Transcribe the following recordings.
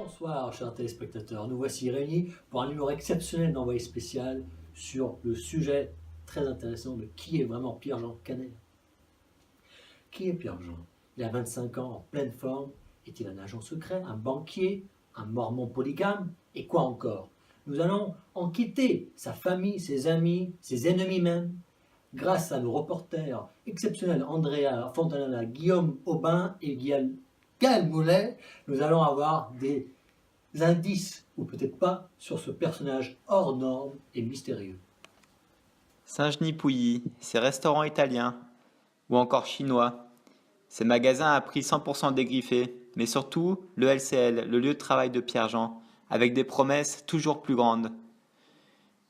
Bonsoir, chers téléspectateurs. Nous voici réunis pour un numéro exceptionnel d'envoyé spécial sur le sujet très intéressant de qui est vraiment Pierre-Jean Canet. Qui est Pierre-Jean? Il a 25 ans, en pleine forme. Est-il un agent secret, un banquier, un mormon polygame? Et quoi encore? Nous allons enquêter sa famille, ses amis, ses ennemis même. Grâce à nos reporters exceptionnels Andrea Fontanella, Guillaume Aubin et Gaël Moulet, nous allons avoir des indices, ou peut-être pas, sur ce personnage hors norme et mystérieux. Saint-Genis-Pouilly, ses restaurants italiens, ou encore chinois. Ses magasins à prix 100% dégriffés, mais surtout le LCL, le lieu de travail de Pierre-Jean, avec des promesses toujours plus grandes.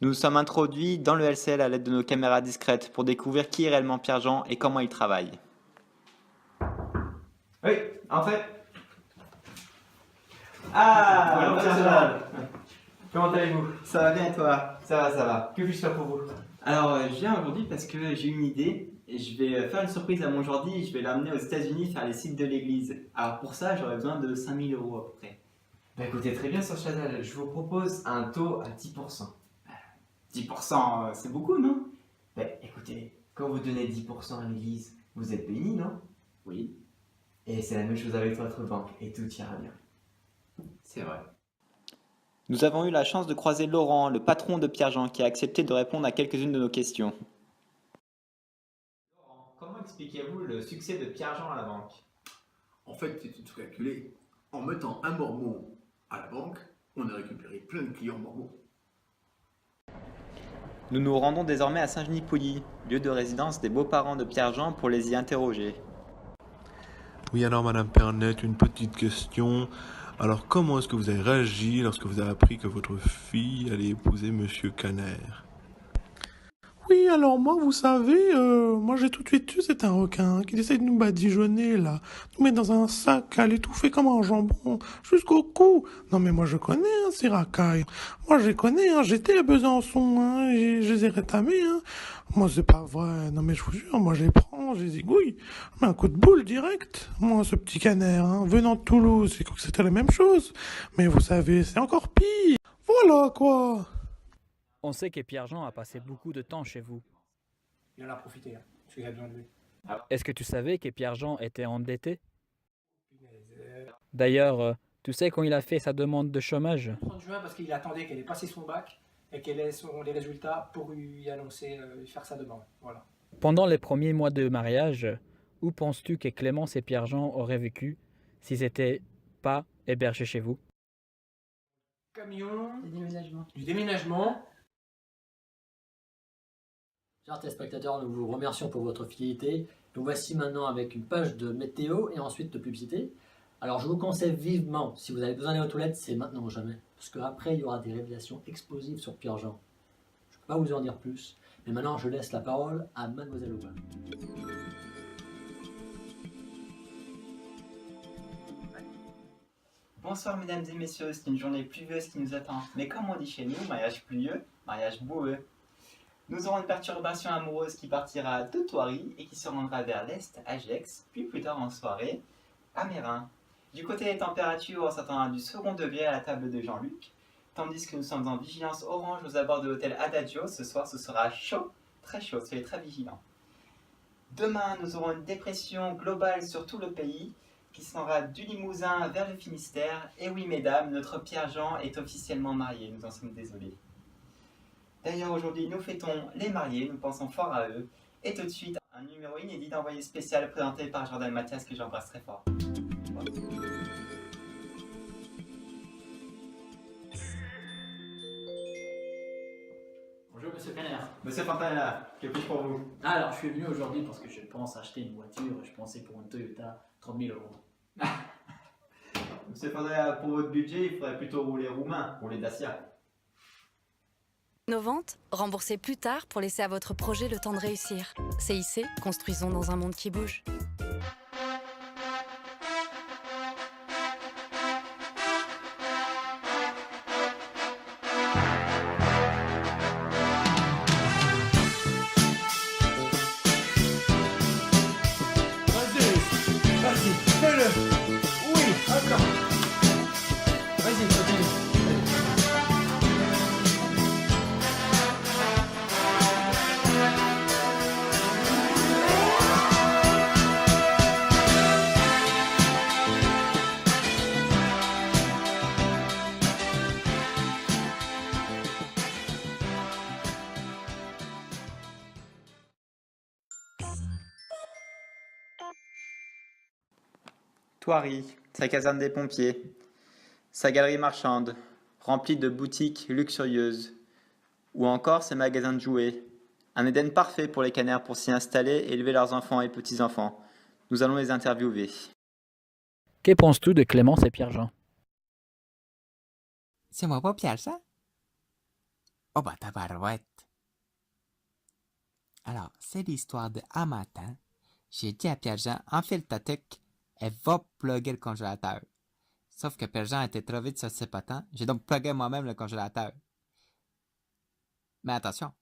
Nous nous sommes introduits dans le LCL à l'aide de nos caméras discrètes pour découvrir qui est réellement Pierre-Jean et comment il travaille. Oui, entrez. Ah, Bonjour, Pierre-Jean. Comment allez-vous? Ça va bien et toi? Ça va, ça va. Que puis-je faire pour vous? Alors, je viens aujourd'hui parce que j'ai une idée et je vais faire une surprise à mon Jordi et je vais l'amener aux États-Unis faire les cycles de l'église. Alors pour ça, j'aurais besoin de 5 000 € à peu près. Bah écoutez, très bien sur Chazal, je vous propose un taux à 10%. 10%, c'est beaucoup, non? Bah écoutez, quand vous donnez 10% à l'église, vous êtes béni, non? Oui, Et c'est la même chose avec votre banque, et tout ira bien. c'est vrai. Nous avons eu la chance de croiser Laurent, le patron de Pierre-Jean, qui a accepté de répondre à quelques-unes de nos questions. Laurent, comment expliquez-vous le succès de Pierre-Jean à la banque? En fait, c'est tout calculé. En mettant un mormon à la banque, on a récupéré plein de clients mormons. Nous nous rendons désormais à Saint-Genis-Pouilly, lieu de résidence des beaux-parents de Pierre-Jean, pour les y interroger. Oui, alors Madame Pernet, une petite question. Alors comment est-ce que vous avez réagi lorsque vous avez appris que votre fille allait épouser Monsieur Caner? Oui, alors moi, vous savez, moi j'ai tout de suite su c'est un requin qui essaie de nous badigeonner là, nous mettre dans un sac, à l'étouffer comme un jambon jusqu'au cou. Non mais moi je connais ces racailles. Moi je les connais, j'étais à Besançon, je les ai rétamés. Moi c'est pas vrai, non mais je vous jure, moi je les prends, je les égouille. Mais un coup de boule direct. Moi ce petit Caner, venant de Toulouse, j'ai cru que c'était la même chose. Mais vous savez, c'est encore pire. Voilà quoi. On sait que Pierre-Jean a passé beaucoup de temps chez vous. Il en a profité, parce qu'il a besoin de lui. Est-ce que tu savais que Pierre-Jean était endetté? D'ailleurs, tu sais quand il a fait sa demande de chômage? Le 30 juin, parce qu'il attendait qu'elle ait passé son bac et qu'elle ait les résultats pour lui annoncer, faire sa demande. Voilà. Pendant les premiers mois de mariage, où penses-tu que Clémence et Pierre-Jean auraient vécu s'ils n'étaient pas hébergés chez vous? Camion, du déménagement. Chers téléspectateurs, nous vous remercions pour votre fidélité. Nous voici maintenant avec une page de météo et ensuite de publicité. Alors je vous conseille vivement, si vous avez besoin d'aller aux toilettes, c'est maintenant ou jamais. Parce qu'après, il y aura des révélations explosives sur Pierre-Jean. Je ne peux pas vous en dire plus. Mais maintenant, je laisse la parole à Mademoiselle Aubin. Bonsoir mesdames et messieurs, c'est une journée pluvieuse qui nous attend. Mais comme on dit chez nous, mariage pluvieux, mariage boueux. Nous aurons une perturbation amoureuse qui partira de Thoiry et qui se rendra vers l'est à Gex, puis plus tard en soirée à Mérin. Du côté des températures, on s'attendra du second degré à la table de Jean-Luc, tandis que nous sommes en vigilance orange aux abords de l'hôtel Adagio. Ce soir, ce sera chaud, très chaud, soyez très vigilants. Demain, nous aurons une dépression globale sur tout le pays, qui s'en va du Limousin vers le Finistère. Et oui mesdames, notre Pierre-Jean est officiellement marié, nous en sommes désolés. D'ailleurs aujourd'hui nous fêtons les mariés, nous pensons fort à eux. Et tout de suite, un numéro inédit d'envoyé spécial présenté par Jordan Mathias que j'embrasse très fort. Bonjour Monsieur Caner. Monsieur Fontanella, que puis-je pour vous? Alors je suis venu aujourd'hui parce que je pense acheter une voiture et je pensais pour une Toyota 30 000 €. Monsieur Fontanella, pour votre budget, il faudrait plutôt rouler roumain, rouler Dacia. Nos ventes, remboursez plus tard pour laisser à votre projet le temps de réussir. CIC, construisons dans un monde qui bouge. Vas-y, fais-le. Oui, encore. Thoiry, sa caserne des pompiers, sa galerie marchande, remplie de boutiques luxurieuses, ou encore ses magasins de jouets. Un Éden parfait pour les canards pour s'y installer et élever leurs enfants et petits-enfants. Nous allons les interviewer. Que penses-tu de Clémence et Pierre-Jean? C'est moi pas Pierre-Jean? Oh bah tabarouette. Alors, c'est l'histoire de un matin. J'ai dit à Pierre-Jean, enfile ta tuque et va plugger le congélateur. Sauf que Pierre-Jean était trop vite sur ses patins, j'ai donc plugué moi-même le congélateur. Mais attention,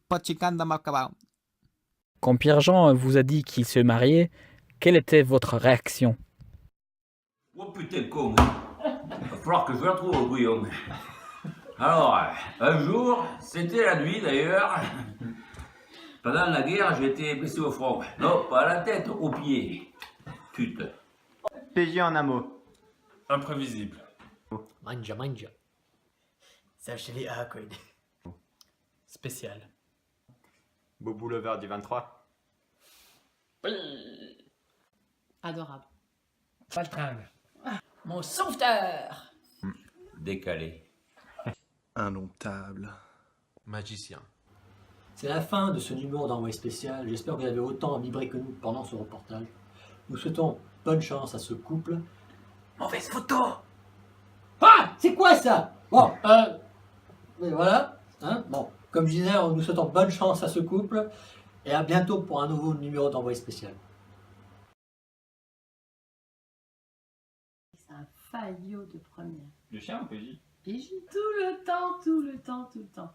pas de chicane dans ma cabane. Quand Pierre-Jean vous a dit qu'il se mariait, quelle était votre réaction? Oh putain de con, hein. Va falloir que je la trouve au bouillon. Alors, un jour, c'était la nuit d'ailleurs. Pendant la guerre, j'ai été blessé au front. Non, pas à la tête, au pied. Tute. PJ en un mot. Imprévisible. Manja. Ça, je l'ai à spécial. Boubou Lover du 23. Adorable. Paltringue. Mon sauveteur. Décalé. Indomptable. Magicien. C'est la fin de ce numéro d'envoyé spécial. J'espère que vous avez autant vibré que nous pendant ce reportage. Nous souhaitons bonne chance à ce couple. Mauvaise photo. Ah, c'est quoi ça? Bon, voilà. Hein, bon, comme je disais, nous souhaitons bonne chance à ce couple et à bientôt pour un nouveau numéro d'envoyé spécial. C'est un faillot de première. Le chien ou PJ? Et j'ai tout le temps.